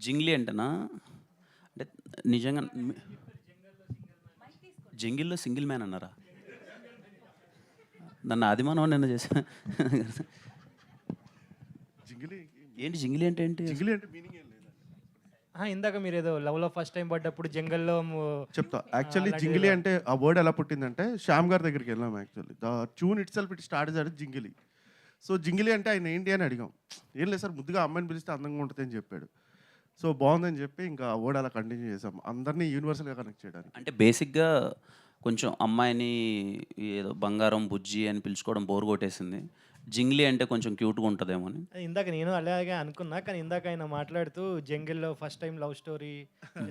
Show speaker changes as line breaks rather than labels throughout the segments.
జింగ్లీ అంటేనా? అంటే నిజంగా జంగిల్‌లో single man అన్నారా? నన్ను ఆదిమానవ నిన్న చేసా.
జింగిలి
ఏంటి జింగిలీ అంటే ఏంటి?
జింగిలి అంటే మీనింగ్ ఏం లేదండి.
ఇందాక మీరేదో లవ్‌లో ఫస్ట్ టైం పడ్డప్పుడు జంగల్‌లో
చెప్తా. యాక్చువల్లీ
అలాంటిది
జింగిలి
ఏదో
అంటే ఆ వర్డ్ ఎలా పుట్టిందంటే శ్యామ్ గారి దగ్గరికి వెళ్ళాం actually. The tune itself it started as jingle. So jingle అంటే ఆయన ఏంటి అని అడిగాం. ఏం లేదు సార్ ముద్దుగా అమ్మాయిని పిలిస్తే అందంగా ఉంటుంది అని చెప్పాడు. సో బాగుందని చెప్పి ఇంకా ఆ వర్డ్ అలా కంటిన్యూ చేసాం. అందరినీ యూనివర్సల్‌గా కనెక్ట్ చేయడానికి.
అంటే బేసిక్‌గా కొంచెం అమ్మాయిని ఏదో బంగారం, బుజ్జి అని పిలుచుకోవడం బోర్ కొట్టేసింది. జింగ్లీ అంటే కొంచెం క్యూట్‌గా ఉంటదేమో అని.
ఇందాక నేను అలాగే అనుకున్నా. కానీ ఇందాక ఆయన మాట్లాడుతూ జంగిల్‌లో first time love story,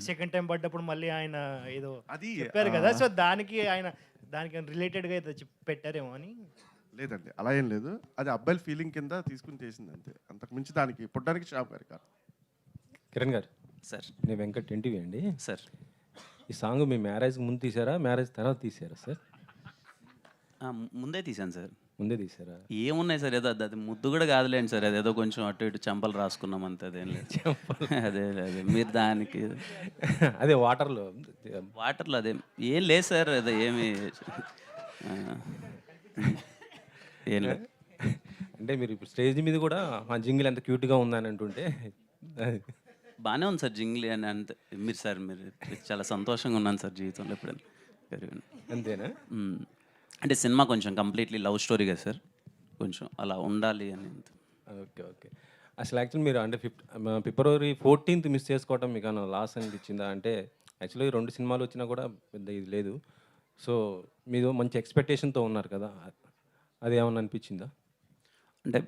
second time పడ్డప్పుడు మళ్ళీ ఆయన ఏదో
అది
చెప్పారు కదా! సో, దానికి రిలేటెడ్‌గా ఏదో పెట్టారేమో అని.
లేదండి. అలా ఏం లేదు. అది అబ్బాయిల ఫీలింగ్ కింద తీసుకొని చేసింది అంతే. అంతకు మించి దానికి పుట్టడానికి శ్యామ్ గారి కారణం.
కిరణ్ గారు,
సార్,
నేను వెంకట్ ఎన్టీవీ అండి.
సార్.
ఈ సాంగ్ మీ మ్యారేజ్కి ముందు తీసారా, మ్యారేజ్ తర్వాత తీసారా సార్?
ముందే తీశాను సార్.
ముందే తీసారా?
ఏమున్నాయి సార్, ఏదో అది ముద్దు కూడా కాదులేండి సార్. అదేదో కొంచెం అటు ఇటు చెంపలు రాసుకున్నాం అంతే, అదేం లేదు. అదే అదే మీరు దానికి
అదే వాటర్లో
వాటర్లో అదే ఏం లేదు సార్. అదే ఏమి ఆ, ఏం లేదు.
అంటే మీరు ఇప్పుడు స్టేజ్ మీద కూడా ఆ జింగిల్ ఎంత క్యూట్గా ఉందని అంటుంటే
బాగానే ఉంది సార్ జింగ్లీ అని. అంతే మీరు సార్, మీరు చాలా సంతోషంగా ఉన్నాను సార్ జీవితంలో ఎప్పుడైనా. Very good.
అంతేనా?
అంటే సినిమా కొంచెం కంప్లీట్లీ లవ్ స్టోరీ కదా సార్, కొంచెం అలా ఉండాలి అని.
Okay okay. అసలు యాక్చువల్ మీరు అంటే ఫిబ్రవరి 14th మిస్ చేసుకోవటం మీకు ఏమైనా లాస్ అనిపించిందా? అంటే యాక్చువల్లీ 2 సినిమాలు వచ్చినా కూడా పెద్ద ఇది లేదు. సో మీరు మంచి ఎక్స్పెక్టేషన్తో ఉన్నారు కదా, అది ఏమన్నా అనిపించిందా?
అంటే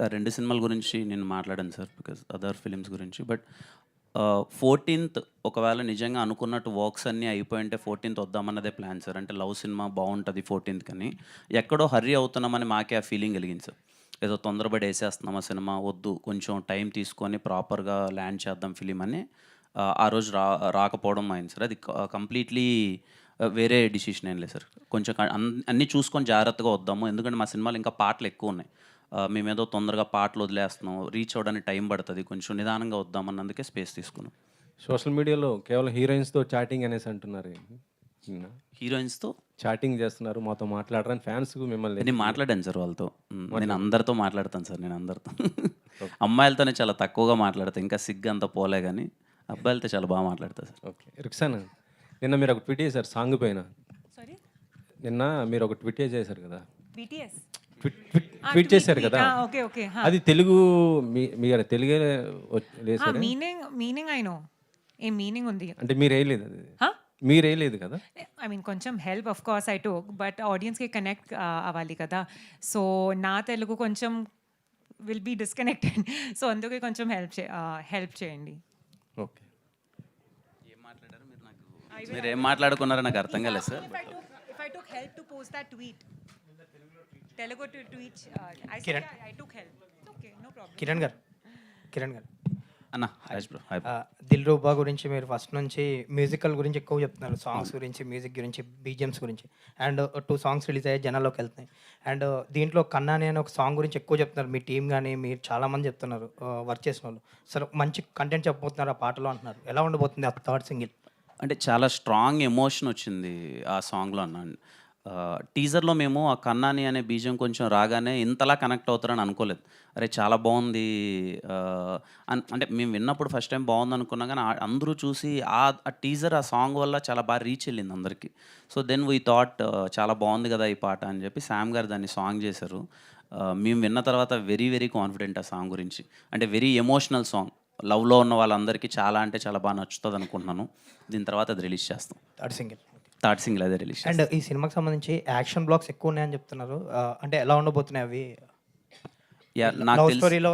ఆ 2 సినిమాల గురించి నేను మాట్లాడాను సార్, బికాజ్ అదర్ ఫిలిమ్స్ గురించి. బట్ 14th ఒకవేళ నిజంగా అనుకున్నట్టు వర్క్స్ అన్నీ అయిపోయింటే 14th వద్దామన్నదే ప్లాన్ సార్. అంటే లవ్ సినిమా బాగుంటుంది 14th కానీ ఎక్కడో హర్రీ అవుతున్నామని మాకే ఆ ఫీలింగ్ కలిగింది సార్. ఏదో తొందరపడి వేసేస్తున్నాం ఆ సినిమా, వద్దు కొంచెం టైం తీసుకొని ప్రాపర్గా ల్యాండ్ చేద్దాం ఫిలిం అని ఆ రోజు రాకపోవడం అయింది సార్. అది కంప్లీట్లీ వేరే డిసిషన్ ఏం లేదు సార్. కొంచెం అన్నీ చూసుకొని జాగ్రత్తగా వద్దాము, ఎందుకంటే మా సినిమాలు ఇంకా పాటలు ఎక్కువ ఉన్నాయి. మేమేదో తొందరగా పాటలు వదిలేస్తున్నాం, రీచ్ అవ్వడానికి టైం పడుతుంది, కొంచెం నిదానంగా వద్దామన్నందుకే స్పేస్ తీసుకున్నాం.
సోషల్ మీడియాలో కేవలం హీరోయిన్స్తో చాటింగ్ అనేసి అంటున్నారు.
హీరోయిన్స్తో
చాటింగ్ చేస్తున్నారు, మాతో మాట్లాడరని ఫ్యాన్స్ మిమ్మల్ని.
నేను మాట్లాడాను సార్ వాళ్ళతో. నేను అందరితో మాట్లాడతాను సార్. నేను అందరితో అమ్మాయిలతోనే చాలా తక్కువగా మాట్లాడతాను, ఇంకా సిగ్గు అంత పోలే, కానీ అబ్బాయిలతో చాలా బాగా మాట్లాడతాను సార్.
ఓకే. రిక్సానా, నిన్న మీరు ఒక ట్వీట్ చేశారు సాంగ్ పైన.
సారీ,
నిన్న మీరు ఒక ట్వీట్ చేశారు కదా,
బీటీఎస్
ట్వీట్ చేశారు కదా,
ఓకే ఓకే.
అది తెలుగు మీరు తెలుగే లేదు sir?
Meaning I know, a meaning ఉంది
అంటే మీరు వేయలేదు, అది మీరు వేయలేదు కదా?
ఐ మీన్ కొంచెం help of course I took, but ఆడియన్స్కి కనెక్ట్ అవ్వాలి కదా. సో నా తెలుగు కొంచెం విల్ బీ డిస్కనెక్టెడ్, సో అందుకే కొంచెం హెల్ప్ చేయండి.
ఓకే.
ఏం మాట్లాడారు మీరు? నాకు మీరు ఏం మాట్లాడుకున్నారో నాకు అర్థం కాలేదు sir.
If I took help to post that tweet, Telugu to tweet, I said
Kiran.
I took help. Okay, no problem.
Kiran గారు
అన్న రాజ్ బ్రో, హాయ్.
దిల్ రూబా గురించి మీరు ఫస్ట్ నుంచి మ్యూజికల్ గురించి ఎక్కువ చెప్తున్నారు, సాంగ్స్ గురించి, మ్యూజిక్ గురించి, బీజిఎమ్స్ గురించి. అండ్ 2 సాంగ్స్ రిలీజ్ అయ్యాయి, జనాల్లోకి వెళ్తున్నాయి. అండ్ దీంట్లో కన్నాని అనే ఒక సాంగ్ గురించి ఎక్కువ చెప్తున్నారు, మీ టీం కానీ మీరు చాలామంది చెప్తున్నారు వర్క్ చేసిన వాళ్ళు. సరే, మంచి కంటెంట్ చెప్పబోతున్నారు ఆ పాటలో అంటున్నారు. ఎలా ఉండబోతుంది ఆ థర్డ్ సింగిల్?
అంటే చాలా స్ట్రాంగ్ ఎమోషన్ వచ్చింది ఆ సాంగ్లో అన్న. టీజర్లో మేము ఆ కన్నాని అనే బీజం కొంచెం రాగానే ఇంతలా కనెక్ట్ అవుతారని అనుకోలేదు. అరే చాలా బాగుంది అంటే మేము విన్నప్పుడు ఫస్ట్ టైం బాగుంది అనుకున్నాం, కానీ అందరూ చూసి ఆ టీజర్, ఆ సాంగ్ వల్ల చాలా బాగా రీచ్ వెళ్ళింది అందరికీ. సో దెన్ వీ థాట్ చాలా బాగుంది కదా ఈ పాట అని చెప్పి శామ్ గారు దాన్ని సాంగ్ చేశారు. మేము విన్న తర్వాత వెరీ వెరీ కాన్ఫిడెంట్ ఆ సాంగ్ గురించి. అంటే వెరీ ఎమోషనల్ సాంగ్, లవ్లో ఉన్న వాళ్ళందరికీ చాలా అంటే చాలా బాగా నచ్చుతుంది అనుకుంటున్నాను. దీని తర్వాత అది రిలీజ్ చేస్తాం. థర్డ్ సింగిల్ అదే రిలీజ్.
అండ్ ఈ సినిమాకి సంబంధించి యాక్షన్ బ్లాక్స్ ఎక్కువ ఉన్నాయని చెప్తున్నారు, అంటే ఎలా ఉండబోతున్నాయి అవి?
నాకు
స్టోరీలో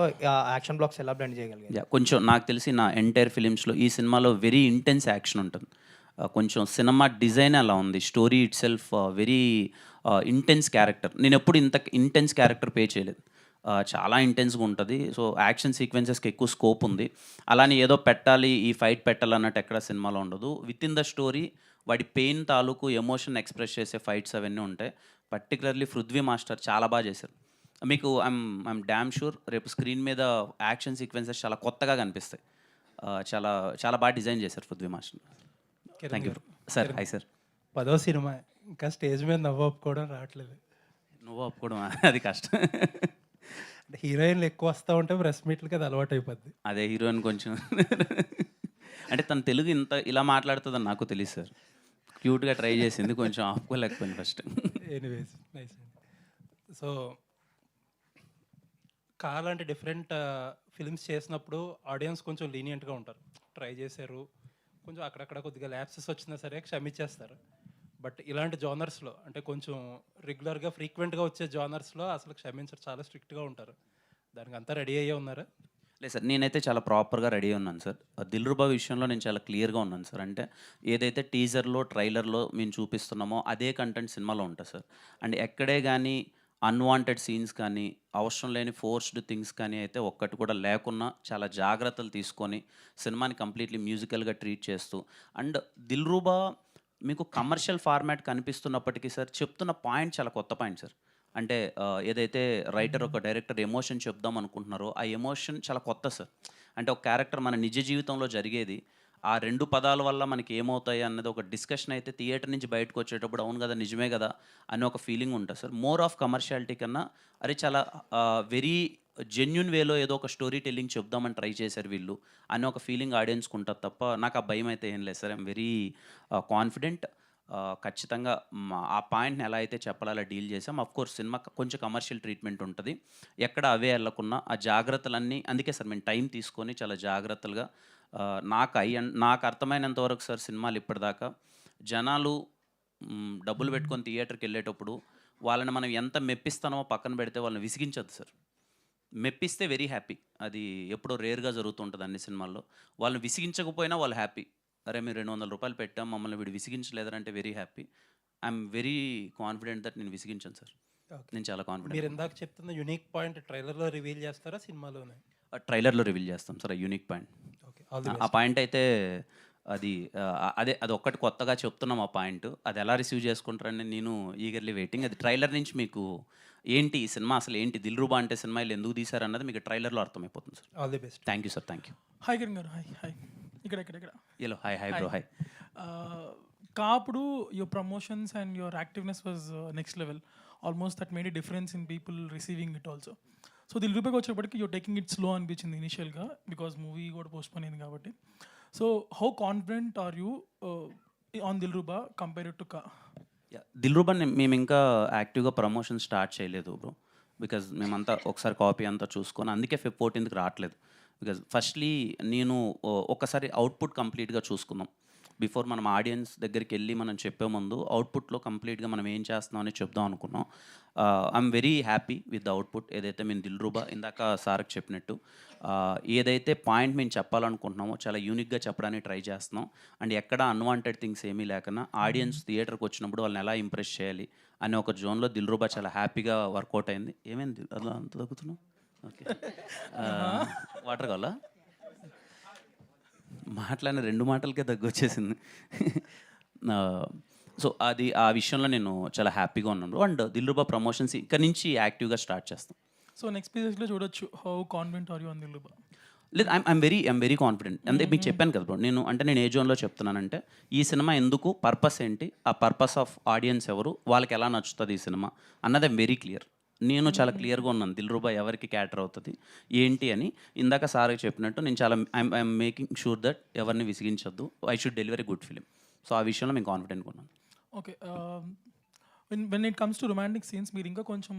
యాక్షన్ బ్లాక్స్ ఎలా బ్లెండ్ చేయగలిగారు?
కొంచెం నాకు తెలిసి నా ఎంటైర్ ఫిలిమ్స్లో ఈ సినిమాలో వెరీ ఇంటెన్స్ యాక్షన్ ఉంటుంది. కొంచెం సినిమా డిజైన్ అలా ఉంది, story it self very intense character. నేను ఎప్పుడు ఇంత ఇంటెన్స్ క్యారెక్టర్ పే చేయలేదు. చాలా ఇంటెన్స్గా ఉంటుంది. సో యాక్షన్ సీక్వెన్సెస్కి ఎక్కువ స్కోప్ ఉంది. అలానే ఏదో పెట్టాలి, ఈ ఫైట్ పెట్టాలన్నట్టు ఎక్కడ సినిమాలో ఉండదు. విత్ ఇన్ ద స్టోరీ వాడి పెయిన్ తాలూకు ఎమోషన్ ఎక్స్ప్రెస్ చేసే ఫైట్స్ అవన్నీ ఉంటాయి. పర్టికులర్లీ పృథ్వీ మాస్టర్ చాలా బాగా చేశారు. మీకు ఐమ్ డ్యామ్ షూర్ రేపు స్క్రీన్ మీద యాక్షన్ సీక్వెన్సెస్ చాలా కొత్తగా కనిపిస్తాయి. చాలా చాలా బాగా డిజైన్ చేశారు Prithvi master. Thank you sir. Hi sir.
10వ సినిమా ఇంకా స్టేజ్ మీద నవ్వు ఒప్పుకోవడం రావట్లేదు.
నువ్వు ఒప్పుకోవడం అది కష్టం.
అంటే హీరోయిన్లు ఎక్కువ వస్తూ ఉంటే ప్రెస్ మీట్లకి అది అలవాటు అయిపోద్ది.
అదే హీరోయిన్ కొంచెం అంటే తన తెలుగు ఇంత ఇలా మాట్లాడుతుందని నాకు తెలియదు సార్. క్యూట్గా ట్రై చేసింది, కొంచెం ఆపుకోలేకపోయింది ఫస్ట్.
ఎనీవేస్ నైస్ అండి. సో కాలాంటి డిఫరెంట్ ఫిల్మ్స్ చేసినప్పుడు ఆడియన్స్ కొంచెం లీనియంట్గా ఉంటారు. ట్రై చేశారు, కొంచెం అక్కడక్కడ కొద్దిగా ల్యాప్సెస్ వచ్చినా సరే క్షమించేస్తారు. బట్ ఇలాంటి జానర్స్లో అంటే కొంచెం రెగ్యులర్గా ఫ్రీక్వెంట్గా వచ్చే జానర్స్లో అసలు క్షమించరు, చాలా స్ట్రిక్ట్గా ఉంటారు. దానికి అంతా రెడీ అయ్యే ఉన్నారా?
లేదు సార్, నేనైతే చాలా ప్రాపర్గా రెడీ ఉన్నాను సార్. దిల్రుబా విషయంలో నేను చాలా క్లియర్గా ఉన్నాను సార్. అంటే ఏదైతే టీజర్లో ట్రైలర్లో మేము చూపిస్తున్నామో అదే కంటెంట్ సినిమాలో ఉంటుంది సార్. అండ్ ఎక్కడే కానీ అన్వాంటెడ్ సీన్స్ కానీ అవసరం లేని ఫోర్స్డ్ థింగ్స్ కానీ అయితే ఒక్కటి కూడా లేకున్నా చాలా జాగ్రత్తలు తీసుకొని సినిమాని కంప్లీట్లీ మ్యూజికల్గా ట్రీట్ చేస్తూ, అండ్ దిల్రుబా మీకు కమర్షియల్ ఫార్మాట్ కనిపిస్తున్నప్పటికీ సార్ చెప్తున్న పాయింట్ చాలా కొత్త పాయింట్ సార్. అంటే ఏదైతే రైటర్ ఒక డైరెక్టర్ ఎమోషన్ చెప్దాం అనుకుంటున్నారో ఆ ఎమోషన్ చాలా కొత్త సార్. అంటే ఒక క్యారెక్టర్ మన నిజ జీవితంలో జరిగేది ఆ 2 పదాల వల్ల మనకి ఏమవుతాయి అన్నది ఒక డిస్కషన్ అయితే థియేటర్ నుంచి బయటకు వచ్చేటప్పుడు అవును కదా నిజమే కదా అని ఒక ఫీలింగ్ ఉంటుంది సార్. మోర్ ఆఫ్ కమర్షియాలిటీ కన్నా అరే చాలా వెరీ జెన్యున్ వేలో ఏదో ఒక స్టోరీ టెల్లింగ్ చెప్దామని ట్రై చేశారు వీళ్ళు అని ఒక ఫీలింగ్ ఆడియన్స్కి ఉంటుంది తప్ప నాకు ఆ భయం అయితే ఏం లేదు సార్. I'm very confident. ఖచ్చితంగా ఆ పాయింట్ని ఎలా అయితే చెప్పాలో అలా డీల్ చేసాం. అఫ్కోర్స్ సినిమా కొంచెం కమర్షియల్ ట్రీట్మెంట్ ఉంటుంది, ఎక్కడ అవే వెళ్ళకున్నా ఆ జాగ్రత్తలన్నీ అందుకే సార్ మేము టైం తీసుకొని చాలా జాగ్రత్తలుగా నాకు అర్థమైనంత వరకు సార్ సినిమాలు ఇప్పటిదాకా జనాలు డబ్బులు పెట్టుకొని థియేటర్కి వెళ్ళేటప్పుడు వాళ్ళని మనం ఎంత మెప్పిస్తామో పక్కన పెడితే వాళ్ళని విసిగించద్దు సార్. మెప్పిస్తే వెరీ హ్యాపీ, అది ఎప్పుడో రేర్గా జరుగుతుంటుంది అన్ని సినిమాల్లో. వాళ్ళని విసిగించకపోయినా వాళ్ళు హ్యాపీ. అరే మీరు 200 రూపాయలు పెట్టాం మమ్మల్ని వీడు విసిగించలేదంటే very happy. I'm very confident that నేను విసిగించాను సార్. నేను చాలా
మీరు
కాన్ఫిడెంట్.
ఇందాక చెప్తున్న యునిక్ పాయింట్ ట్రైలర్లో రివీల్ చేస్తారా సినిమాలోనే?
ట్రైలర్లో రివీల్ చేస్తాం సార్ ఆ unique point.
Okay, all the
ఆ పాయింట్ అయితే అది ఒక్కటి కొత్తగా చెప్తున్నాం. ఆ పాయింట్ అది ఎలా రిసీవ్ చేసుకుంటారని నేను ఈగర్లీ వెయిటింగ్. అది ట్రైలర్ నుంచి మీకు ఏంటి ఈ సినిమా అసలు ఏంటి దిల్రుబా అంటే సినిమా వీళ్ళు ఎందుకు తీశారన్నది మీకు ట్రైలర్లో అర్థమైపోతుంది sir.
All the best.
Thank you sir. Thank you.
Hi Kiran garu. Hi hi. ఇక్కడ
hello. Hi hi bro. Hi.
కాపుడు your promotions and your activeness was next level. Almost that made a difference in people receiving it also. So దిల్రుబాకి వచ్చేప్పటికి you're taking it slow అనిపించింది ఇనిషియల్గా because movie కూడా postpone అయింది కాబట్టి. So how confident are you on Dilruba compared to Ka?
Dilruba మేము ఇంకా యాక్టివ్గా ప్రమోషన్ స్టార్ట్ చేయలేదు బ్రో, బికాజ్ మేమంతా ఒకసారి కాపీ అంతా చూసుకొని అందుకే Feb 14th రావట్లేదు. బికాజ్ ఫస్ట్లీ నేను ఒకసారి అవుట్పుట్ కంప్లీట్గా చూసుకుందాం బిఫోర్ మనం ఆడియన్స్ దగ్గరికి వెళ్ళి మనం చెప్పే ముందు అవుట్పుట్లో కంప్లీట్గా మనం ఏం చేస్తున్నాం అని చెప్దాం అనుకున్నాం. I'm very happy with the output. ఏదైతే మేము దిల్రుబా ఇందాక సార్కి చెప్పినట్టు ఏదైతే పాయింట్ మేము చెప్పాలనుకుంటున్నామో చాలా యూనిక్గా చెప్పడానికి ట్రై చేస్తున్నాం. అండ్ ఎక్కడ అన్వాంటెడ్ థింగ్స్ ఏమీ లేకుండా ఆడియన్స్ థియేటర్కి వచ్చినప్పుడు వాళ్ళని ఎలా ఇంప్రెస్ చేయాలి అనే ఒక జోన్లో దిల్రుబా చాలా హ్యాపీగా వర్కౌట్ అయింది. ఏమైంది అలా అంత తగ్గుతున్నావు? ఓకే. వాటర్ కావాలా? మాట్లాడిన 2 మాటలకే వచ్చేసింది. సో అది ఆ విషయంలో నేను చాలా హ్యాపీగా ఉన్నాను. అండ్ దిల్రుబా ప్రమోషన్స్ ఇక్కడ నుంచి యాక్టివ్గా స్టార్ట్ చేస్తాం.
సో నెక్స్ట్ పీరియడ్స్లో చూడొచ్చు. How confident are you on Dilruba?
లేదు, ఐఎమ్ వెరీ కాన్ఫిడెంట్. అంటే మీకు చెప్పాను కదా బ్రో, నేను ఏ జోన్లో చెప్తున్నానంటే ఈ సినిమా ఎందుకు, పర్పస్ ఏంటి, ఆ పర్పస్ ఆఫ్ ఆడియన్స్ ఎవరు, వాళ్ళకి ఎలా నచ్చుతుంది ఈ సినిమా అన్నది ఐఎమ్ వెరీ క్లియర్. నేను చాలా క్లియర్గా ఉన్నాను దిల్రుబా ఎవరికి క్యాటర్ అవుతుంది ఏంటి అని. ఇందాక సార్కి చెప్పినట్టు నేను చాలా ఐఎమ్ మేకింగ్ షూర్ దట్ ఎవరిని విసిగించొద్దు, I should deliver a good film. So ఆ విషయంలో మేము కాన్ఫిడెంట్గా ఉన్నాను.
Okay. When it comes to romantic scenes మీరు ఇంకా కొంచెం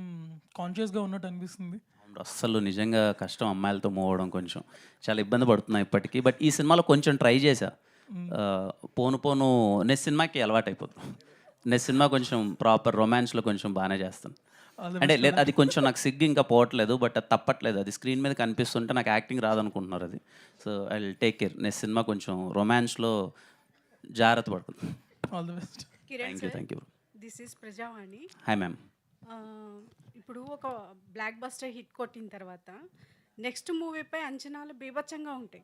కాన్షియస్గా ఉన్నట్టు అనిపిస్తుంది.
అస్సలు నిజంగా కష్టం అమ్మాయిలతో మూవ్ కొంచెం చాలా ఇబ్బంది పడుతున్నాయి ఇప్పటికీ. బట్ ఈ సినిమాలో కొంచెం ట్రై చేశా. పోను నెక్స్ట్ సినిమాకి అలవాటు అయిపోతుంది. నెక్స్ట్ సినిమా కొంచెం ప్రాపర్ రొమాన్స్లో కొంచెం బాగానే చేస్తాను. అంటే లేదు, అది కొంచెం నాకు సిగ్గు ఇంకా పోవట్లేదు, బట్ అది తప్పట్లేదు. అది స్క్రీన్ మీద కనిపిస్తుంటే నాకు యాక్టింగ్ రాదనుకుంటున్నారు అది. So I will take care. Next cinema కొంచెం రొమాన్స్లో జాగ్రత్త పడుతుంది.
All the best.
Thank you.
This is Prajavani.
Hi ma'am.
ఇప్పుడు ఒక బ్లాక్ బస్టర్ హిట్ కొట్టిన తర్వాత నెక్స్ట్ మూవీపై అంచనాలు బీభత్సంగా ఉంటాయి.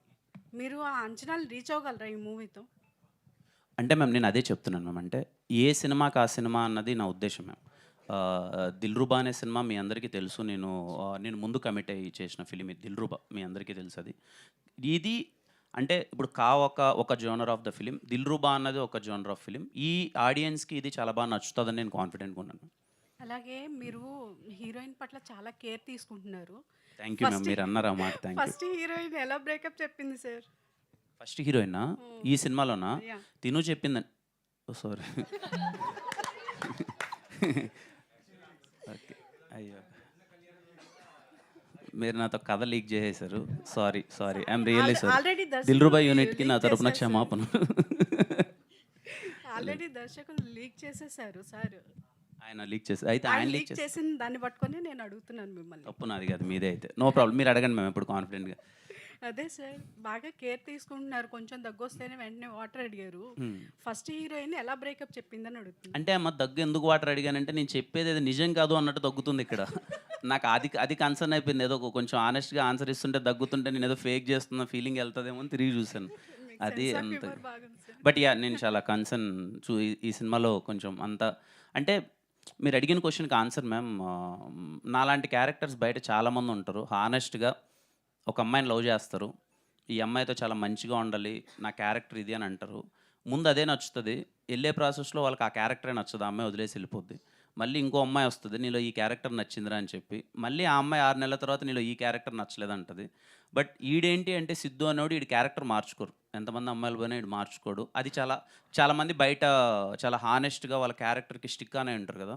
మీరు ఆ అంచనాలు రీచ్ అవ్వగలరా ఈ మూవీతో?
అంటే మ్యామ్ నేను అదే చెప్తున్నాను మ్యామ్. అంటే ఏ సినిమాకి ఆ సినిమా అన్నది నా ఉద్దేశం మ్యామ్. దిల్రుబా అనే సినిమా మీ అందరికీ తెలుసు. నేను ముందు కమిట్ అయ్యి చేసిన ఫిలిం ఇది దిల్రుబా, మీ అందరికీ తెలుసు అది. ఇది అంటే ఇప్పుడు ఒక genre of the film, 'Dilruba' అన్నది ఒక జోనర్ ఆఫ్ ఫిలిం. ఈ ఆడియన్స్‌కి ఇది చాలా బాగా నచ్చుతదని నేను కాన్ఫిడెంట్‌గా ఉన్నాను.
అలాగే మీరు హీరోయిన్ పట్ల చాలా కేర్ తీసుకుంటున్నారు.
Thank you ma'am.
ఫస్ట్
మీరన్నారు ఆ మాట. Thank you.
ఫస్ట్ హీరోయిన్ ఎలా బ్రేకప్ చెప్పింది సార్?
ఫస్ట్ హీరోయినా? ఈ సినిమాలోనా?
యాహ్!
తిను చెప్పిందని. ఓహ్! సారీ. ఓకే. అయ్యో! మీరు నాతో కథ లీక్ చేసేసారు. Sorry. I'm really sorry.
Already
'Dilruba'
దర్శకులు
యూనిట్‌కి నా
లీక్
తరపున
చేశారు సార్.
క్షమాపణలు.
ఆల్రెడీ దర్శకులు లీక్ చేసేసారు సార్.
ఆయన లీక్ చేసారు. అయితే
ఆయన
ఆయన లీక్
లీక్
చేసారు.
చేసిన దాన్ని పట్టుకొని నేను అడుగుతున్నాను మిమ్మల్ని.
తప్పు నాది కాదు, మీదే అయితే. No problem. మీరు అడగండి మ్యామ్ ఇప్పుడు కాన్ఫిడెంట్‌గా.
అదే సార్, బాగా కేర్ తీసుకుంటున్నారు. కొంచెం దగ్గొస్తేనే వెంటనే వాటర్ అడిగారు. ఫస్ట్ హీరోయిన్ ఎలా బ్రేకప్ చెప్పిందని అడుగుతున్నా.
అంటే అమ్మ దగ్గు ఎందుకు వాటర్ అడిగానంటే నేను చెప్పేది అది నిజం కాదు అన్నట్టు దగ్గుతుంది ఇక్కడ. నాకు అది కన్సర్న్ అయిపోయింది. ఏదో కొంచెం ఆనెస్ట్‌గా ఆన్సర్ ఇస్తుంటే దగ్గుతుంటే నేను ఏదో ఫేక్ చేస్తున్న ఫీలింగ్ వెళ్తదేమో అని తిరిగి చూసాను. అది
సెన్స్ ఆఫ్
అంత.
హ్యూమర్ బాగుంది సార్.
But yeah! నేను చాలా కన్సర్న్ ఈ సినిమాలో కొంచెం అంత అంటే మీరు అడిగిన క్వశ్చన్‌కి ఆన్సర్ మ్యామ్, నాలాంటి క్యారెక్టర్స్ బయట చాలామంది ఉంటారు. హానెస్ట్‌గా ఒక అమ్మాయిని లవ్ చేస్తారు. ఈ అమ్మాయితో చాలా మంచిగా ఉండాలి, నా క్యారెక్టర్ ఇది అని అంటారు. ముందు అదే నచ్చుతది. ఎళ్ళే ప్రాసెస్‌లో వాళ్ళకి ఆ క్యారెక్టరే నచ్చదు. ఆ అమ్మాయి వదిలేసి వెళ్ళిపోద్ది. మళ్ళీ ఇంకో అమ్మాయి వస్తది. నీలో ఈ క్యారెక్టర్ నచ్చిందిరా అని చెప్పి. మళ్ళీ ఆ అమ్మాయి 6 నెలల తర్వాత నీలో ఈ క్యారెక్టర్ నచ్చలేదంటది. బట్ ఈడేంటి అంటే సిద్ధు అనేవాడు ఈడి క్యారెక్టర్ మార్చుకోరు. ఎంతమంది అమ్మాయిలు పోయినా ఈడు మార్చుకోడు. అది చాలామంది బయట చాలా హానెస్ట్‌గా వాళ్ళ క్యారెక్టర్‌కి స్టిక్ అనే ఉంటారు కదా!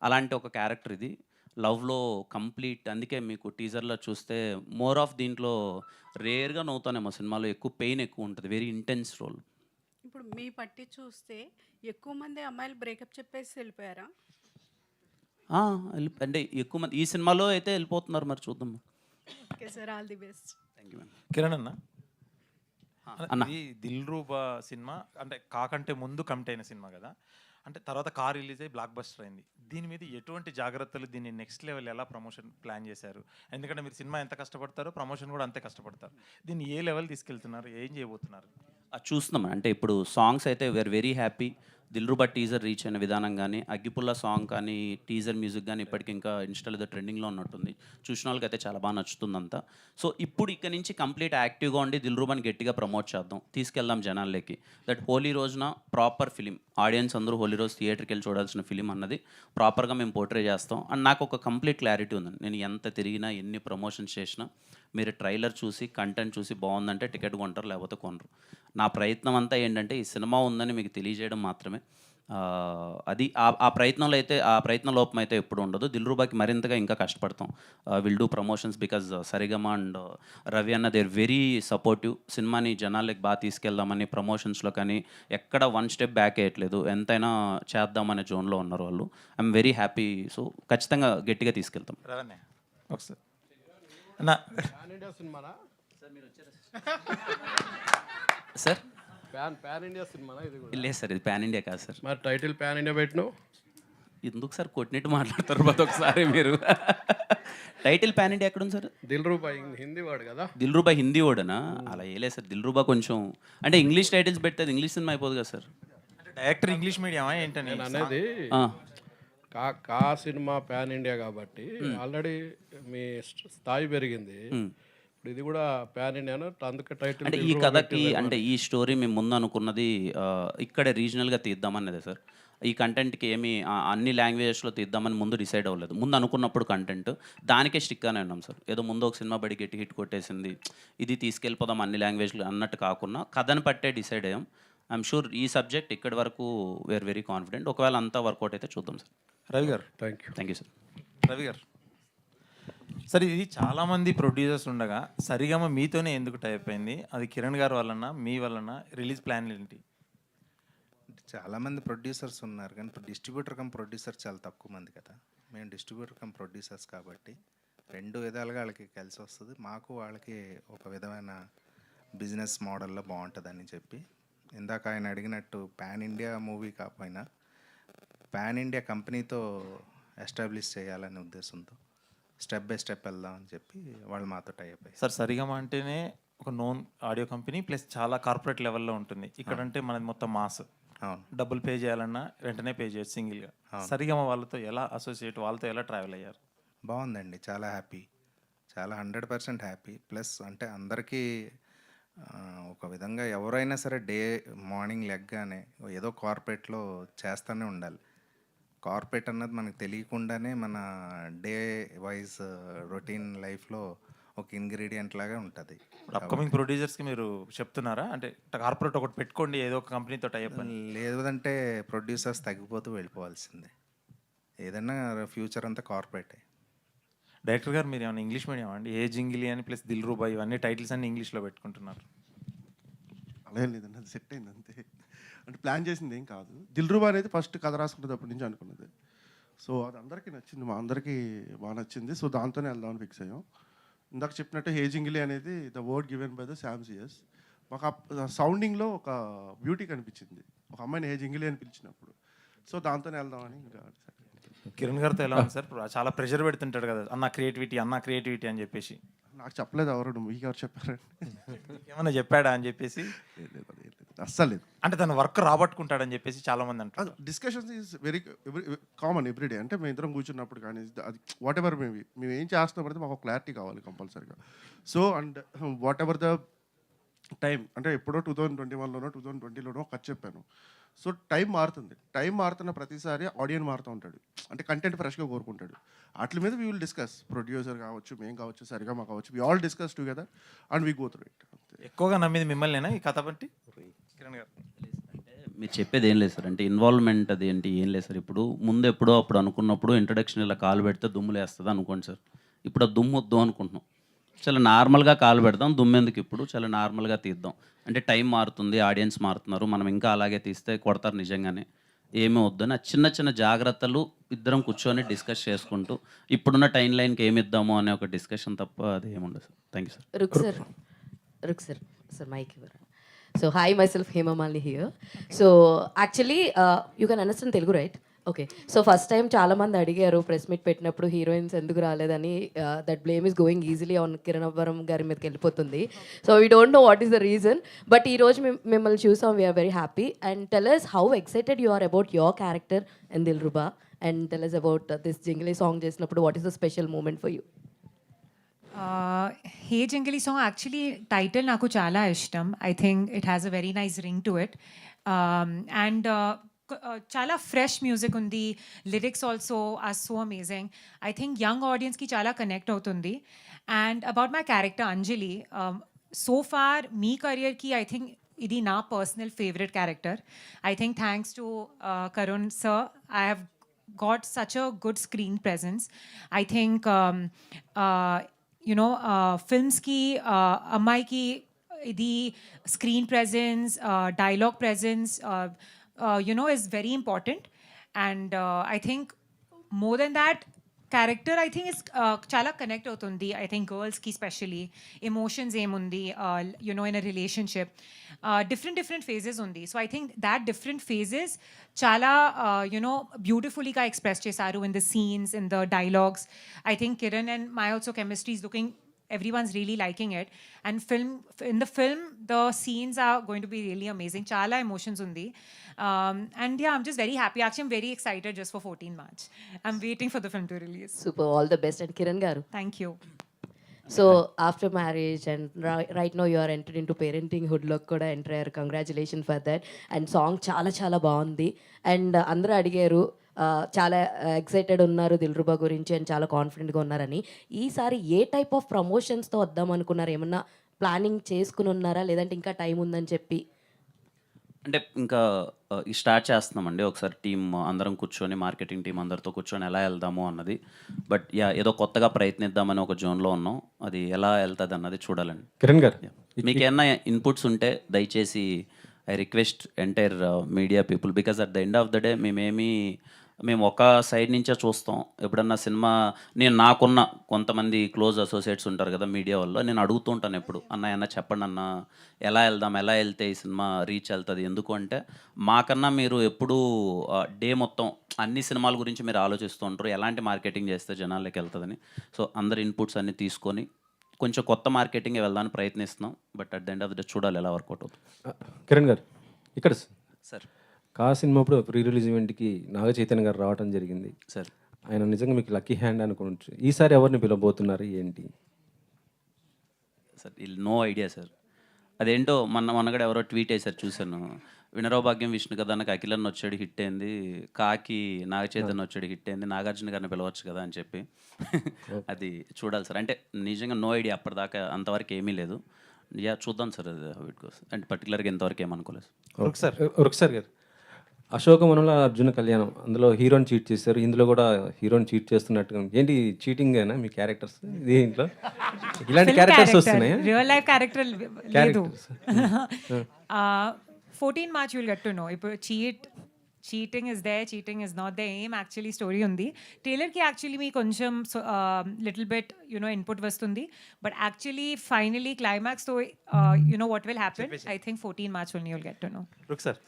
అలాంటి ఒక క్యారెక్టర్ ఇది. లవ్‌లో కంప్లీట్. అందుకే మీకు టీజర్‌లో చూస్తే మోర్ ఆఫ్ దీంట్లో రేర్‌గా నవ్వుతానేమో సినిమాలో. ఎక్కువ పెయిన్ ఎక్కువ ఉంటది. Very intense role.
ఇప్పుడు మీ పట్టి చూస్తే ఎక్కువ మంది అమ్మాయిలు బ్రేకప్ చెప్పేసి వెళ్ళిపోయారా?
ఆ! అంటే ఎక్కువ మంది ఈ సినిమాలో అయితే వెళ్ళిపోతున్నారు. మరి చూద్దాం.
Okay sir, all the best.
Thank you ma'am.
Kiran అన్న,
అన్న.
ఇది 'దిల్‌రుబా' సినిమా అంటే కాకంటే ముందు కమిట్ అయిన సినిమా కదా. అంటే తర్వాత కార్ రిలీజ్ అయ్యి బ్లాక్ బస్టర్ అయింది. దీని మీద ఎటువంటి జాగ్రత్తలు, దీన్ని నెక్స్ట్ లెవెల్ ఎలా ప్రమోషన్ ప్లాన్ చేశారు? ఎందుకంటే మీరు సినిమా ఎంత కష్టపడతారో ప్రమోషన్ కూడా అంతే కష్టపడతారు. దీన్ని ఏ లెవెల్ తీసుకెళ్తున్నారు? ఏం చేయబోతున్నారు?
అది చూస్తున్నాం. అంటే ఇప్పుడు సాంగ్స్ అయితే we're very happy. 'Dilruba' teaser reach అయిన విధానం కానీ, 'అగ్గిపుల్ల' సాంగ్ కానీ, టీజర్ మ్యూజిక్ కానీ ఇప్పటికి ఇంకా ఇన్‌స్టాలో ఏదో ట్రెండింగ్‌లో ఉన్నట్టుంది. చూసిన వాళ్ళకైతే చాలా బాగా నచ్చుతుందంతా. సో ఇప్పుడు ఇక నుంచి కంప్లీట్ యాక్టివ్‌గా ఉండి 'దిల్‌రుబా'ని గట్టిగా ప్రమోట్ చేద్దాం. తీసుకెళ్దాం జనాల్లోకి. దట్ హోలీ రోజున ప్రాపర్ ఫిలిం. ఆడియన్స్ అందరూ హోలీ రోజు థియేటర్‌కి వెళ్ళి చూడాల్సిన ఫిలిం అన్నది ప్రాపర్‌గా మేము పోర్ట్రే చేస్తాం. అండ్ నాకు ఒక కంప్లీట్ క్లారిటీ ఉందండి. నేను ఎంత తిరిగినా, ఎన్ని ప్రమోషన్స్ చేసినా మీరు ట్రైలర్ చూసి, కంటెంట్ చూసి బాగుందంటే టికెట్ కొంటారు, లేకపోతే కొనరు. నా ప్రయత్నం అంతా ఏంటంటే ఈ సినిమా ఉందని మీకు తెలియజేయడం మాత్రమే. అది ఆ ప్రయత్నంలో అయితే ఆ ప్రయత్న లోపం అయితే ఎప్పుడు ఉండదు. 'దిల్‌రుబా'కి మరింతగా ఇంకా కష్టపడతాం. Will do promotions because Saregama and Ravi అన్న దే ఆర్ వెరీ సపోర్టివ్. సినిమాని జనాలకి బాగా తీసుకెళ్దామని ప్రమోషన్స్‌లో కానీ ఎక్కడ వన్ స్టెప్ బ్యాక్ వేయట్లేదు. ఎంతైనా చేద్దామనే జోన్‌లో ఉన్నారు వాళ్ళు. I'm very happy. సో ఖచ్చితంగా గట్టిగా తీసుకెళ్తాం.
రవణ్య ఒకసారి అన్న,
సార్
ప్యాన్ ఇండియా సినిమానా ఇది కూడా?
లేదు సార్, ఇది పాన్ ఇండియా కాదు సార్.
మరి టైటిల్ ప్యాన్ ఇండియా పెట్టినావు?
ఎందుకు సార్ కొట్టినట్టు మాట్లాడతారు ప్రతి ఒక్కసారి మీరు? టైటిల్ పాన్ ఇండియా ఎక్కడుంది సార్?
'దిల్‌రుబా' హిందీ వాడు కదా.
'దిల్‌రుబా' హిందీ ఓడనా? అలా ఏలేదు సార్. 'దిల్‌రుబా' కొంచెం అంటే ఇంగ్లీష్ టైటిల్స్ పెడితే అది ఇంగ్లీష్ సినిమా అయిపోదు కదా సార్.
అంటే డైరెక్టర్ ఇంగ్లీష్ మీడియమా ఏంటని?
నేను అనేది
ఆ,
కా సినిమా ప్యాన్ ఇండియా కాబట్టి ఆల్రెడీ మీ స్థాయి పెరిగింది. ఇప్పుడు ఇది కూడా ప్యాన్ ఇండియాను, అందుకే టైటిల్
అంటే ఈ కథకి అంటే ఈ స్టోరీ మేము ముందు అనుకున్నది ఇక్కడే రీజనల్గా తీద్దామన్నదే సార్. ఈ కంటెంట్కి ఏమి అన్ని లాంగ్వేజెస్లో తీద్దామని ముందు డిసైడ్ అవ్వలేదు. ముందు అనుకున్నప్పుడు కంటెంట్ దానికే స్టిక్గానే ఉన్నాం సార్. ఏదో ముందు ఒక సినిమా బడి గట్టి హిట్ కొట్టేసింది, ఇది తీసుకెళ్ళిపోదాం అన్ని లాంగ్వేజ్లు అన్నట్టు కాకుండా కథను పట్టే డిసైడ్ అయ్యాం. ఐఎమ్ షూర్ ఈ సబ్జెక్ట్ ఇక్కడి వరకు వీఆర్ వెరీ కాన్ఫిడెంట్. ఒకవేళ అంతా వర్కౌట్ అయితే చూద్దాం సార్.
రవి గారు,
థ్యాంక్ యూ సార్.
రవి గారు సార్, ఇది చాలామంది ప్రొడ్యూసర్స్ ఉండగా సరిగమ మీతోనే ఎందుకు టైప్ అయింది? అది కిరణ్ గారి వలన, మీ వలన? రిలీజ్ ప్లాన్ ఏంటి?
చాలామంది ప్రొడ్యూసర్స్ ఉన్నారు కానీ ఇప్పుడు డిస్ట్రిబ్యూటర్ కమ్ ప్రొడ్యూసర్ చాలా తక్కువ మంది కదా. మేము డిస్ట్రిబ్యూటర్ కమ్ ప్రొడ్యూసర్స్ కాబట్టి రెండు విధాలుగా వాళ్ళకి కలిసి వస్తుంది. మాకు వాళ్ళకి ఒక విధమైన బిజినెస్ మోడల్లో బాగుంటుందని చెప్పి ఇందాక ఆయన అడిగినట్టు పాన్ ఇండియా మూవీ కాకపోయినా పాన్ ఇండియా కంపెనీతో ఎస్టాబ్లిష్ చేయాలనే ఉద్దేశంతో స్టెప్ బై స్టెప్ వెళ్దాం అని చెప్పి వాళ్ళు మాతో టై అయిపోయి.
సార్, సరిగమ అంటేనే ఒక నోన్ ఆడియో కంపెనీ ప్లస్ చాలా కార్పొరేట్ లెవెల్లో ఉంటుంది. ఇక్కడంటే మనది మొత్తం మాస్.
అవును,
డబ్బులు పే చేయాలన్నా వెంటనే పే చేయొచ్చు సింగిల్గా. సరిగమ వాళ్ళతో ఎలా అసోసియేట్, వాళ్ళతో ఎలా ట్రావెల్ అయ్యారు?
బాగుందండి, చాలా హ్యాపీ, చాలా 100% హ్యాపీ. ప్లస్ అంటే అందరికీ ఒక విధంగా ఎవరైనా సరే మార్నింగ్ లెగ్గానే ఏదో కార్పొరేట్లో చేస్తూనే ఉండాలి. కార్పొరేట్ అన్నది మనకు తెలియకుండానే మన డే వైజ్ రొటీన్ లైఫ్లో ఒక ఇంగ్రీడియంట్ లాగా ఉంటుంది.
అప్కమింగ్ ప్రొడ్యూసర్స్కి మీరు చెప్తున్నారా, అంటే కార్పొరేట్ ఒకటి పెట్టుకోండి ఏదో ఒక కంపెనీతో టైప్ అని?
లేదంటే ప్రొడ్యూసర్స్ తగ్గిపోతూ వెళ్ళిపోవాల్సిందే. ఏదైనా ఫ్యూచర్ అంతా కార్పొరేటే.
డైరెక్టర్ గారు మీరు ఏమైనా ఇంగ్లీష్ మీడియం అండి? ఏ జింగిలి అని ప్లస్ దిల్ రూబా ఇవన్నీ టైటిల్స్ అన్ని ఇంగ్లీష్లో పెట్టుకుంటున్నారు.
అలా ఏం లేదండి, అది సెట్ అయింది అంతే. అంటే ప్లాన్ చేసింది ఏం కాదు. దిల్రుబా అనేది ఫస్ట్ కథ రాసుకున్నప్పటి నుంచి అనుకున్నది. సో అది అందరికీ నచ్చింది, మా అందరికీ బాగా నచ్చింది. సో దాంతోనే వెళ్దామని ఫిక్స్ అయ్యాం. ఇందాక చెప్పినట్టు హేజింగిలి అనేది the word given by the శామ్సియస్. మాకు ఆ సౌండింగ్లో ఒక బ్యూటీ కనిపించింది, ఒక అమ్మాయిని హేజింగిలి అని పిలిచినప్పుడు. సో దాంతోనే వెళ్దామని ఇంకా
కిరణ్ గారితో ఎలా ఉంది సార్? చాలా ప్రెషర్ పెడుతుంటాడు కదా, అన్న క్రియేటివిటీ అని చెప్పేసి.
నాకు చెప్పలేదు ఎవరు, మీకు ఎవరు చెప్పారండి?
ఏమన్నా చెప్పాడా అని చెప్పేసి?
అస్సలు లేదు.
అంటే తన వర్క్ రాబట్టుకుంటాడని చెప్పేసి చాలా మంది అంటారు.
Discussions is very common everyday. అంటే మేము ఇద్దరం కూర్చున్నప్పుడు కానీ అది వాట్ ఎవర్ మేము ఏం చేస్తున్నాం అనేది మాకు క్లారిటీ కావాలి కంపల్సరీగా. So and what ever the time, అంటే ఎప్పుడో 2021లోనో 2020లోనో ఖర్చు చెప్పాను. సో టైం మారుతుంది. టైం మారుతున్న ప్రతిసారి ఆడియన్స్ మారుతూ ఉంటాడు, అంటే కంటెంట్ ఫ్రెష్గా కోరుకుంటాడు. వాటి మీద వీ విల్ డిస్కస్, ప్రొడ్యూసర్ కావచ్చు, మేము కావచ్చు, సరిగమ కావచ్చు, we all discuss together and we go through it.
ఎక్కువగా నమ్మేది మిమ్మల్నేనా ఈ కథ బట్టి కిరణ్ గారు?
అంటే మీరు చెప్పేది ఏం లేదు సార్, అంటే ఇన్వాల్వ్మెంట్ అది ఏంటి ఏం లేదు సార్. ఇప్పుడు ముందు ఎప్పుడో అప్పుడు అనుకున్నప్పుడు ఇంట్రడక్షన్ ఇలా కాలు పెడితే దుమ్ములు వేస్తుంది అనుకోండి సార్. ఇప్పుడు ఆ దుమ్ము వద్దు అనుకుంటున్నాం, చాలా నార్మల్గా కాలు పెడదాం, దుమ్మెందుకు ఇప్పుడు చాలా నార్మల్గా తీద్దాం. అంటే టైం మారుతుంది, ఆడియన్స్ మారుతున్నారు, మనం ఇంకా అలాగే తీస్తే కొడతారు నిజంగానే, ఏమీ వద్దని ఆ చిన్న చిన్న జాగ్రత్తలు ఇద్దరం కూర్చొని డిస్కస్ చేసుకుంటూ ఇప్పుడున్న టైం లైన్కి ఏమి ఇద్దాము అనే ఒక డిస్కషన్ తప్ప అది ఏముండదు sir. Thank you sir.
Ruk sir, mic here. So hi, myself Hema Malini here. So actually, you can understand Telugu, right? Okay. So first time చాలా మంది అడిగారు ప్రెస్ మీట్ పెట్టినప్పుడు హీరోయిన్స్ ఎందుకు రాలేదని. That blame is going easily on Kiran Abbavaram గారి మీదకి వెళ్ళిపోతుంది. So we don't know what is the reason, but ఈ రోజు మిమ్మల్ని చూసాం, we're very happy. And tell us how excited you are about your character in Dilruba, and tell us about this Jingli song చేసినప్పుడు what is the special moment for you?
Hey Jangili song actually title నాకు చాలా ఇష్టం. I think it has a very nice ring to it. And చాలా fresh music ఉంది, lyrics also are so amazing. I think young ఆడియన్స్కి చాలా connect అవుతుంది. And about my character Anjali, so far మీ కెరియర్కి ఐ థింక్ ఇది నా personal favourite character. I think thanks to Karun sir, I have got such a good screen presence. I think films ki ammai ki the screen presence, dialogue presence is very important. And I think more than that, character I think is చాలా connect అవుతుంది. I think గర్ల్స్కి specially emotions ఏముంది in a relationship, different phases ఉంది. So I think that different phases చాలా బ్యూటిఫుల్గా express చేశారు in the scenes, in the dialogues. I think Kiran and my also chemistry is looking, everyone's really liking it. And in the film the scenes are going to be really amazing, chala emotions undi. And yeah, I'm just very happy. Actually, I'm very excited just for 14 March. I'm waiting for the film to release.
Super, all the best. And Kiran garu,
thank you.
So after marriage and right now you are entered into parenting hood lo kuda enter ayyaru, congratulations for that. And song చాలా బాగుంది. And అందరూ అడిగారు చాలా excited ఉన్నారు దిల్రుబా గురించి and చాలా కాన్ఫిడెంట్గా ఉన్నారని. ఈసారి ఏ టైప్ ఆఫ్ ప్రమోషన్స్తో వద్దాం అనుకున్నారు? ఏమన్నా ప్లానింగ్ చేసుకుని ఉన్నారా, లేదంటే ఇంకా టైం ఉందని చెప్పి?
అంటే ఇంకా స్టార్ట్ చేస్తున్నామండి, ఒకసారి టీం అందరం కూర్చొని, మార్కెటింగ్ టీం అందరితో కూర్చొని ఎలా వెళ్దాము అన్నది. బట్ ఏదో కొత్తగా ప్రయత్నిద్దామని ఒక జోన్లో ఉన్నాం, అది ఎలా వెళ్తుంది అన్నది చూడాలండి.
కిరణ్ గారు,
మీకు ఏమన్నా ఇన్పుట్స్ ఉంటే దయచేసి I request entire media people, because at the end of the day మేము ఒక సైడ్ నుంచే చూస్తాం. ఎప్పుడన్నా సినిమా నాకున్న కొంతమంది క్లోజ్ అసోసియేట్స్ ఉంటారు కదా మీడియా వాళ్ళు, నేను అడుగుతూ ఉంటాను ఎప్పుడు, అన్న చెప్పండి అన్న, ఎలా వెళ్తే ఈ సినిమా రీచ్ వెళ్తుంది. ఎందుకు అంటే మాకన్నా మీరు ఎప్పుడు డే మొత్తం అన్ని సినిమాల గురించి మీరు ఆలోచిస్తూ ఉంటారు, ఎలాంటి మార్కెటింగ్ చేస్తే జనాలకి వెళ్తుందని. సో అందరి ఇన్పుట్స్ అన్నీ తీసుకొని కొంచెం కొత్త మార్కెటింగ్ వెళ్దానికి ప్రయత్నిస్తున్నాం. But at the end of the చూడాలి ఎలా వర్కౌట్ అవుతుంది.
కిరణ్ గారు, ఇక్కడ
సార్
కా సినిమా అప్పుడు ప్రీ రిలీజ్ ఈవెంట్కి నాగ చైతన్య గారు రావడం జరిగింది
సార్.
ఆయన నిజంగా మీకు లక్కీ హ్యాండ్ అనుకోవచ్చు. ఈసారి ఎవరిని పిలవబోతున్నారు ఏంటి?
Sir no idea sir. అదేంటో మొన్నగడ ఎవరో ట్వీట్ వేశారు చూశాను. వినరో భాగ్యం విష్ణు కదా నాకు అఖిలన్న వచ్చాడు హిట్ అయింది, కాకి నాగ చైతన్య వచ్చాడు హిట్ అయింది, నాగార్జున గారిని పిలవచ్చు కదా అని చెప్పి. అది చూడాలి సార్. అంటే నిజంగా నో ఐడియా అప్పటిదాకా అంతవరకు ఏమీ లేదు. యా చూద్దాం సార్ అది హౌ ఇట్ గోస్. అంటే పర్టికులర్గా ఇంతవరకు ఏమనుకోలేదు.
ఒకసారి గారు అశోకవనంలో అర్జున కళ్యాణం, అందులో హీరోని చీట్ చేశారు, ఇందులో కూడా హీరోని చీట్ చేస్తున్నట్టుగా ఉంది. ఏంటి చీటింగ్ అయినా మీ క్యారెక్టర్స్ దీంట్లో ఇలాంటి క్యారెక్టర్స్ వస్తున్నాయి?
రియల్ లైఫ్ క్యారెక్టర్ లేదు. 14 March you'll get to know. ఇప్పుడు cheating is there, cheating is not there ఏం యాక్చువల్లీ స్టోరీ ఉంది. ట్రైలర్కి యాక్చువల్లీ మీ కొంచెం లిటిల్ బిట్ ఇన్పుట్ వస్తుంది, బట్ యాక్చువల్లీ ఫైనలీ క్లైమాక్స్తో what will happen I think 14 March only you'll get to know.
రుక్ sir,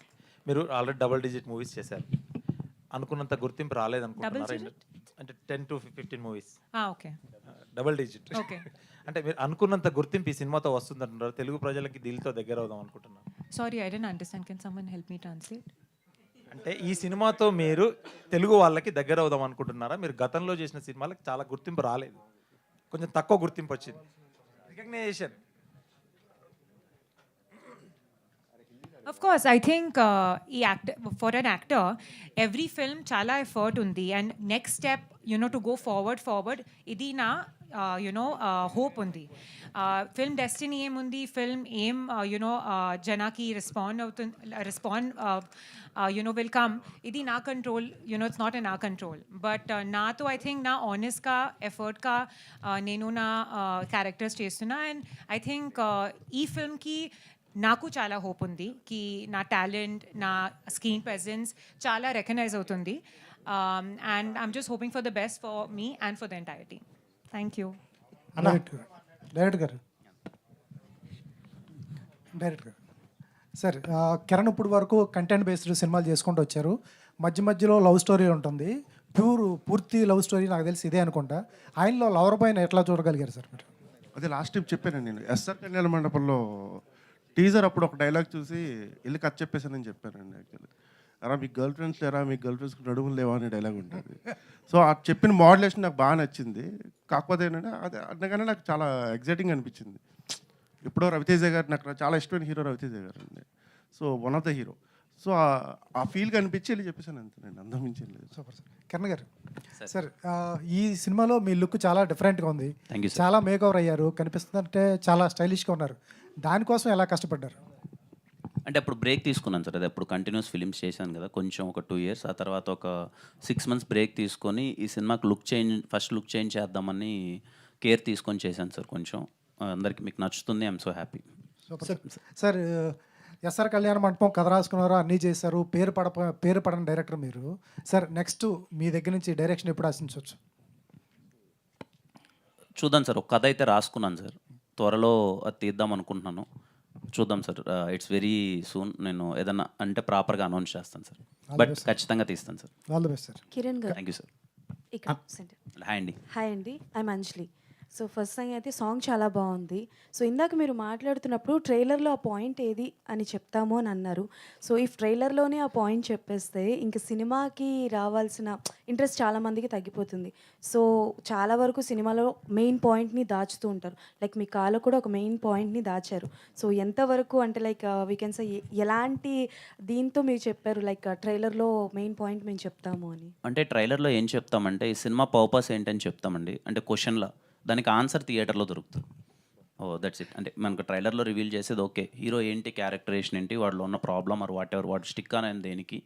మీరు ఆల్రెడీ డబుల్ డిజిట్ మూవీస్ చేశారు, అనుకున్నంత గుర్తింపు రాలేదనుకుంటున్నారా? అంటే 10 to 15 movies.
Okay,
double digit.
Okay.
అంటే మీరు అనుకున్నంత గుర్తింపు ఈ సినిమాతో వస్తుందంటున్నారు, తెలుగు ప్రజలకి దిల్తో దగ్గర అవుదాం అనుకుంటున్నారు.
Sorry I don't understand, can someone help me translate?
అంటే ఈ సినిమాతో మీరు తెలుగు వాళ్ళకి దగ్గర అవుదాం అనుకుంటున్నారా? మీరు గతంలో చేసిన సినిమాలకు చాలా గుర్తింపు రాలేదు, కొంచెం తక్కువ గుర్తింపు వచ్చింది, recognition.
Of course, I think for an actor, every film chala effort undi, and next step, to go forward, idi na, hope undi. Film destiny em undi, film aim, janaki respond, will come. Idi na control, it's not in our control. But na to I think na honest ka, effort ka, nenu na characters chestuna, and I think ee film ki నాకు చాలా hope ఉంది కి నా talent, నా screen presence చాలా recognise అవుతుంది. And I'm just hoping for the best for me and for the entire team. Thank you.
Director గారు sir, Kiran ఇప్పుడు వరకు కంటెంట్ బేస్డ్ సినిమాలు చేసుకుంటూ వచ్చారు. మధ్య మధ్యలో లవ్ స్టోరీ ఉంటుంది, పూర్తి లవ్ స్టోరీ నాకు తెలిసి ఇదే అనుకుంటా. ఆయనలో లవర్ బాయ్ని ఎట్లా చూడగలిగారు సార్ మీరు?
అదే లాస్ట్ టైం చెప్పాను నేను, ఎస్ఆర్ కళ్యాణ మండపంలో టీజర్ అప్పుడు ఒక డైలాగ్ చూసి వెళ్ళి కథ చెప్పేసానని చెప్పానండి. యాక్చువల్లీ అరా మీకు గర్ల్ ఫ్రెండ్స్ లేరా, మీకు గర్ల్ ఫ్రెండ్స్ నడుములు లేవా అనే డైలాగ్ ఉంటుంది. సో ఆ చెప్పిన మోడ్యులేషన్ నాకు బాగా నచ్చింది. కాకపోతే ఏంటంటే అదే అందుకనే నాకు చాలా ఎగ్జైటింగ్ అనిపించింది. ఇప్పుడు రవితేజ గారు నాకు చాలా ఇష్టమైన హీరో రవితేజ గారు అండి. So one of the hero. So ఆ ఫీల్ కనిపించి వెళ్ళి చెప్పేసాను అంతేనండి, అందం మించి లేదు.
Super sir. కిరణ్ గారు సార్, ఈ సినిమాలో మీ లుక్ చాలా డిఫరెంట్గా ఉంది,
థ్యాంక్ యూ సార్.
చాలా మేకవర్ అయ్యారు, కనిపిస్తుందంటే చాలా స్టైలిష్గా ఉన్నారు. దానికోసం ఎలా కష్టపడ్డారు?
అంటే అప్పుడు బ్రేక్ తీసుకున్నాను సార్. అది అప్పుడు కంటిన్యూస్ ఫిలిమ్స్ చేశాను కదా, కొంచెం ఒక 2 years. ఆ తర్వాత ఒక 6 months బ్రేక్ తీసుకొని ఈ సినిమాకి ఫస్ట్ లుక్ చేంజ్ చేద్దామని కేర్ తీసుకొని చేశాను సార్. కొంచెం అందరికి మీకు నచ్చుతుంది, I'm so happy.
Sir, SR Kalyana Mandapam కథ రాసుకున్నారు, అన్నీ చేశారు, పేరు పడని డైరెక్టర్ మీరు. సార్, నెక్స్ట్ మీ దగ్గర నుంచి డైరెక్షన్ ఎప్పుడు ఆశించవచ్చు?
చూద్దాం సార్, ఒక కథ అయితే రాసుకున్నాను సార్, త్వరలో అది తీద్దాం అనుకుంటున్నాను. చూద్దాం సార్, ఇట్స్ వెరీ సూన్. నేను ఏదన్నా అంటే ప్రాపర్గా అనౌన్స్ చేస్తాను సార్, బట్ ఖచ్చితంగా తీస్తాను sir.
All the best sir.
Kiran గారు,
థ్యాంక్ యూ సార్.
హాయ్
అండి.
హాయ్ అండి, I'm Anjali. So first thing అయితే సాంగ్ చాలా బాగుంది. సో ఇందాక మీరు మాట్లాడుతున్నప్పుడు ట్రైలర్లో ఆ పాయింట్ ఏది అని చెప్తాము అని అన్నారు. సో ఈ ట్రైలర్లోనే ఆ పాయింట్ చెప్పేస్తే ఇంక సినిమాకి రావాల్సిన ఇంట్రెస్ట్ చాలామందికి తగ్గిపోతుంది. సో చాలా వరకు సినిమాలో మెయిన్ పాయింట్ని దాచుతూ ఉంటారు. లైక్ మీ కాలో కూడా ఒక మెయిన్ పాయింట్ని దాచారు. సో ఎంతవరకు అంటే లైక్ వీ కెన్ సే ఎలాంటి దీంతో మీరు చెప్పారు లైక్ ట్రైలర్లో మెయిన్ పాయింట్ మేము చెప్తాము అని?
అంటే ట్రైలర్లో ఏం చెప్తామంటే ఈ సినిమా పర్పస్ ఏంటని చెప్తామండి. అంటే క్వశ్చన్లో దానికి ఆన్సర్ థియేటర్లో దొరుకుతుంది. That's it. అంటే మనకు ట్రైలర్లో రివీల్ చేసేది ఓకే, హీరో ఏంటి, క్యారెక్టరేషన్ ఏంటి, వాడిలో ఉన్న ప్రాబ్లమ్ ఆర్ వాట్ ఎవర్, వాడు స్టిక్ అని దేనికి,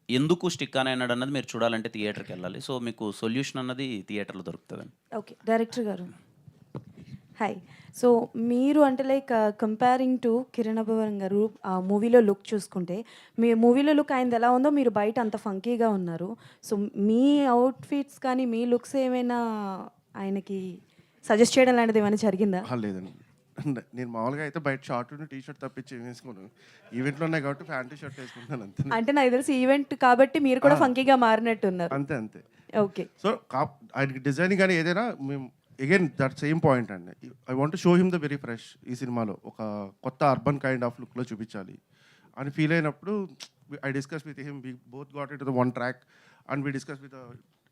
ఎందుకు స్టిక్ అని అన్నాడు అన్నది మీరు చూడాలంటే థియేటర్కి వెళ్ళాలి. సో మీకు సొల్యూషన్ అన్నది థియేటర్లో దొరుకుతుందండి.
ఓకే, డైరెక్టర్ గారు హాయ్. సో మీరు అంటే like comparing to Kiran Abbavaram గారు ఆ మూవీలో లుక్ చూసుకుంటే, మీ మూవీలో లుక్ ఆయనది ఎలా ఉందో మీరు బయట అంత ఫంకీగా ఉన్నారు. సో మీ అవుట్ఫిట్స్ కానీ మీ లుక్స్ ఏమైనా ఆయనకి సజెస్ట్ చేయడం లాంటిది ఏమైనా జరిగిందా?
లేదండి, నేను మామూలుగా అయితే బయట షార్ట్ టీ షర్ట్ తప్పించి వేసుకోను. ఈవెంట్లో ఉన్నాయి కాబట్టి ప్యాంటు షర్ట్ వేసుకుంటాను అంతే.
అంటే నాకు తెలిసి ఈవెంట్ కాబట్టి మీరు కూడా ఫంకీగా మారినట్టున్నారు.
అంతే అంతే.
ఓకే.
సో ఆయనకి డిజైనింగ్ కానీ ఏదైనా మేము అగైన్ దట్ సేమ్ పాయింట్ అండి. I want show him the very fresh. ఈ సినిమాలో ఒక కొత్త అర్బన్ కైండ్ ఆఫ్ లుక్లో చూపించాలి అని ఫీల్ అయినప్పుడు I discuss with him. We both got it the one track and we discuss with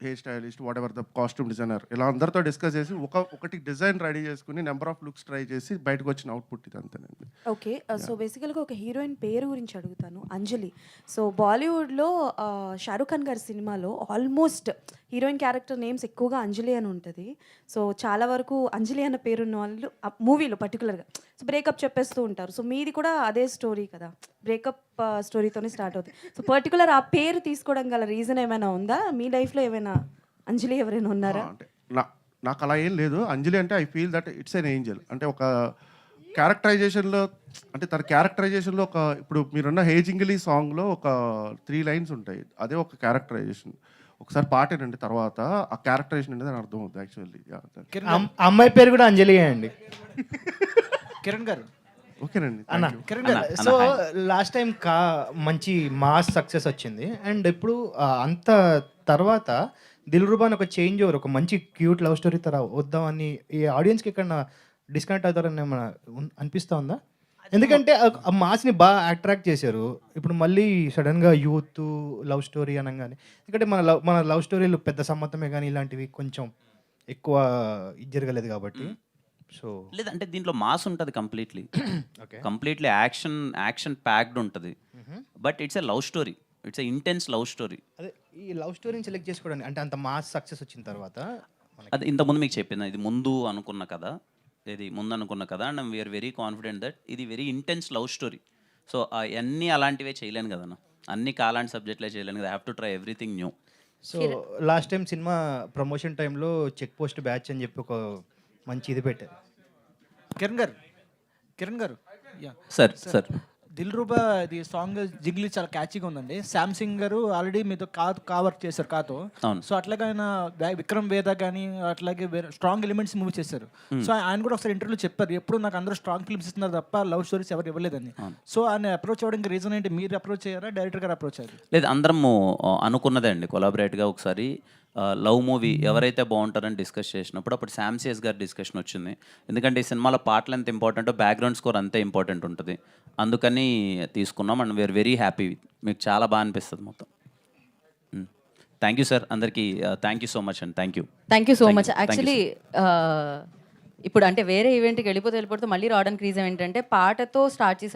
hair stylist, whatever the costume designer, ఇలా అందరితో డిస్కస్ చేసి ఒకటి డిజైన్ రెడీ చేసుకుని నెంబర్ ఆఫ్ లుక్స్ ట్రై చేసి బయటకు వచ్చిన అవుట్పుట్ ఇది అంతేనండి.
ఓకే. సో బేసికల్గా ఒక హీరోయిన్ పేరు గురించి అడుగుతాను, అంజలి. సో బాలీవుడ్లో షారూక్ ఖాన్ గారి సినిమాలో ఆల్మోస్ట్ హీరోయిన్ క్యారెక్టర్ నేమ్స్ ఎక్కువగా అంజలి అని ఉంటుంది. సో చాలా వరకు అంజలి అన్న పేరున్న వాళ్ళు మూవీలో పర్టికులర్గా సో బ్రేకప్ చెప్పేస్తూ ఉంటారు. సో మీది కూడా అదే స్టోరీ కదా, బ్రేకప్ స్టోరీతోనే స్టార్ట్ అవుతుంది. సో పర్టికులర్ ఆ పేరు తీసుకోవడం గల రీజన్ ఏమైనా ఉందా? మీ లైఫ్లో ఏమైనా అంజలి ఎవరైనా ఉన్నారా?
అంటే నాకు అలా ఏం లేదు. అంజలి అంటే I feel that it's an Angel. అంటే ఒక క్యారెక్టరైజేషన్లో, అంటే తన క్యారెక్టరైజేషన్లో ఒక, ఇప్పుడు మీరున్న హే జింగిలి సాంగ్లో ఒక 3 లైన్స్ ఉంటాయి, అదే ఒక క్యారెక్టరైజేషన్. ఒకసారి పాట ఏంటంటే తర్వాత ఆ క్యారెక్టరైజేషన్ అనేది అర్థం అవుతుంది యాక్చువల్లీ.
అమ్మాయి పేరు కూడా అంజలి అండి.
కిరణ్ గారు,
ఓకేనండి.
అన్న కిరణ్ గారు,
సో లాస్ట్ టైం మంచి మాస్ సక్సెస్ వచ్చింది అండ్ ఇప్పుడు అంత తర్వాత దిల్రుబా అని ఒక చేంజ్ ఓవర్, ఒక మంచి క్యూట్ లవ్ స్టోరీ తర వద్దామని ఈ ఆడియన్స్కి ఎక్కడ డిస్కనెక్ట్ అవుతారని ఏమైనా అనిపిస్తూ ఉందా? ఎందుకంటే ఆ మాస్ని బాగా అట్రాక్ట్ చేశారు, ఇప్పుడు మళ్ళీ సడన్గా యూత్ లవ్ స్టోరీ అనగానే, ఎందుకంటే మన లవ్ స్టోరీలు పెద్ద సమ్మతమే కానీ ఇలాంటివి కొంచెం ఎక్కువ ఇది జరగలేదు కాబట్టి. సో
లేదంటే దీంట్లో మాస్ ఉంటుంది completely,
okay,
completely action packed ఉంటుంది. But it's a love story, it's a intense love story.
అదే ఈ లవ్ స్టోరీని సెలెక్ట్ చేసుకోవడానికి అంటే అంత మాస్ సక్సెస్ వచ్చిన తర్వాత
అది ఇంతకుముందు మీకు చెప్పింది, ఇది ముందు అనుకున్న కదా, and we're very confident that ఇది very intense love story. So అన్నీ అలాంటివే చేయలేను కదన్నా, అన్ని కాలాంటి సబ్జెక్ట్లే చేయలేను కదా, have to try everything new.
So last time cinema promotion టైంలో చెక్ పోస్ట్ బ్యాచ్ అని చెప్పి ఒక మంచి ఇది పెట్టారు.
కిరణ్ గారు, యా
సార్
దిల్రుబా ఇది సాంగ్ జింగిలి చాలా క్యాచీగా ఉందండి. శామ్ సింగ్ గారు ఆల్రెడీ మీతో వర్క్ చేశారు కాతో.
అవును.
సో అట్లాగే ఆయన విక్రమ్ వేద కానీ అట్లాగే స్ట్రాంగ్ ఎలిమెంట్స్ మూవ్ చేశారు. సో ఆయన కూడా ఒకసారి ఇంటర్వ్యూలో చెప్పారు, ఎప్పుడు నాకు అందరూ స్ట్రాంగ్ ఫిల్మ్స్ ఇస్తున్నారు తప్ప లవ్ స్టోరీస్ ఎవరు ఇవ్వలేదని. సో ఆయన అప్రోచ్ అవ్వడానికి రీజన్ ఏంటి? మీరు అప్రోచ్ అయ్యారా, డైరెక్టర్ గారు అప్రోచ్ అయ్యారు?
లేదు, అందరము అనుకున్నదే అండి, కొలాబరేట్గా ఒకసారి లవ్ మూవీ ఎవరైతే బాగుంటారని డిస్కస్ చేసినప్పుడు అప్పుడు శామ్సియస్ గారి డిస్కషన్ వచ్చింది. ఎందుకంటే ఈ సినిమాలో పాటలు ఎంత ఇంపార్టెంటో బ్యాక్గ్రౌండ్ స్కోర్ అంతే ఇంపార్టెంట్ ఉంటుంది, అందుకని తీసుకున్నాం. అండ్ వీఆర్ వెరీ హ్యాపీ, మీకు చాలా బాగా అనిపిస్తుంది మొత్తం. థ్యాంక్ యూ సార్, అందరికీ థ్యాంక్ యూ సో మచ్ అండి. Thank you
so much. Actually ఇప్పుడు అంటే వేరే ఈవెంట్కి వెళ్ళిపోతే మళ్ళీ రావడానికి రీజన్ ఏంటంటే పాటతో స్టార్ట్ చేసి